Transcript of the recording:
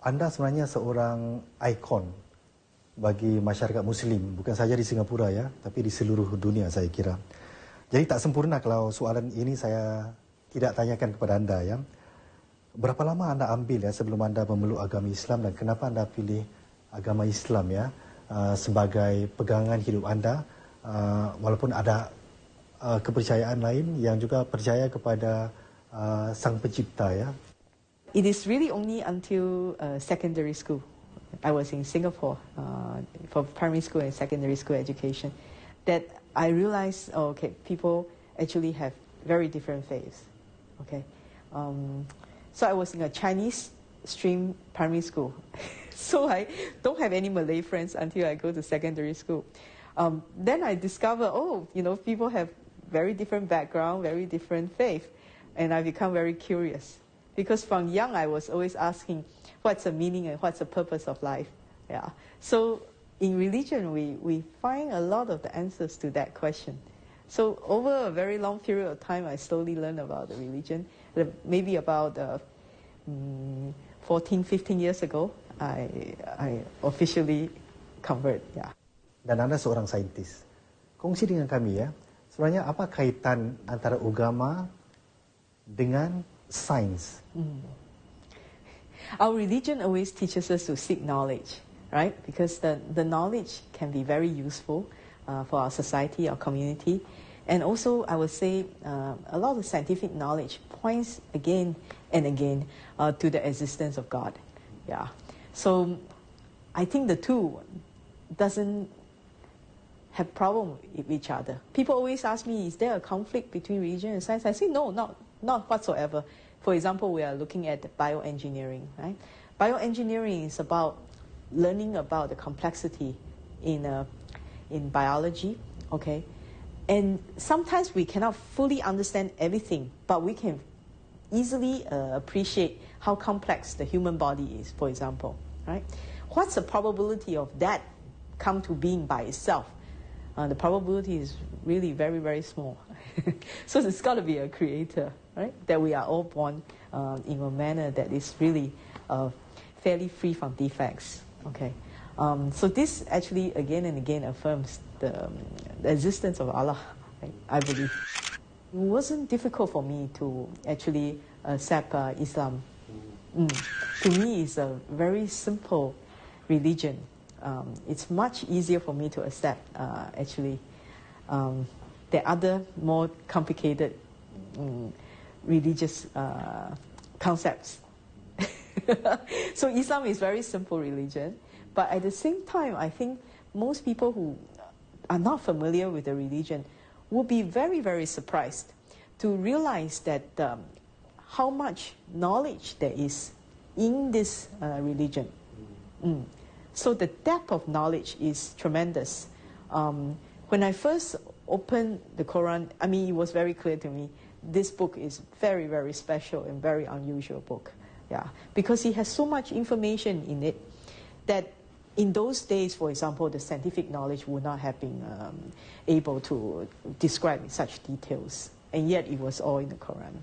Anda sebenarnya seorang ikon bagi masyarakat Muslim, bukan saja di Singapura ya, tapi di seluruh dunia saya kira. Jadi tak sempurna kalau soalan ini saya tidak tanyakan kepada anda ya. Berapa lama anda ambil ya sebelum anda memeluk agama Islam dan kenapa anda pilih agama Islam ya sebagai pegangan hidup anda, walaupun ada kepercayaan lain yang juga percaya kepada Sang Pencipta ya. It is really only until secondary school. I was in Singapore for primary school and secondary school education that I realized, oh, okay, people actually have very different faiths. Okay, so I was in a Chinese stream primary school, so I don't have any Malay friends until I go to secondary school. Then I discover, oh, you know, people have very different background, very different faith, and I become very curious. Because from young, I was always asking, what's the meaning and what's the purpose of life? Yeah. So in religion, we find a lot of the answers to that question. So over a very long period of time, I slowly learned about the religion. Maybe about 14, 15 years ago, I officially convert. Yeah. Dan anda seorang saintis. Kongsi dengan kami ya, sebenarnya apa kaitan antara agama dengan science? Our religion always teaches us to seek knowledge, right? Because the knowledge can be very useful for our society, our community. And also, I would say, a lot of scientific knowledge points again and again to the existence of God. Yeah. So, I think the two doesn't have problem with each other. People always ask me, is there a conflict between religion and science? I say, no, not whatsoever. For example, we are looking at bioengineering, right? Bioengineering is about learning about the complexity in biology, okay? And sometimes we cannot fully understand everything, but we can easily appreciate how complex the human body is, for example, right? What's the probability of that come to being by itself? The probability is really very, very small. So it's got to be a creator, right? That we are all born in a manner that is really fairly free from defects. Okay, so this actually again and again affirms the existence of Allah. Right? I believe it wasn't difficult for me to actually accept Islam. To me, it's a very simple religion. It's much easier for me to accept, actually, the other more complicated religious concepts. So Islam is very simple religion, but at the same time, I think most people who are not familiar with the religion will be very, very surprised to realize that how much knowledge there is in this religion. So the depth of knowledge is tremendous. When I first opened the Quran, I mean, it was very clear to me, this book is very, very special and very unusual book. Yeah, because it has so much information in it that in those days, for example, the scientific knowledge would not have been able to describe in such details. And yet it was all in the Quran.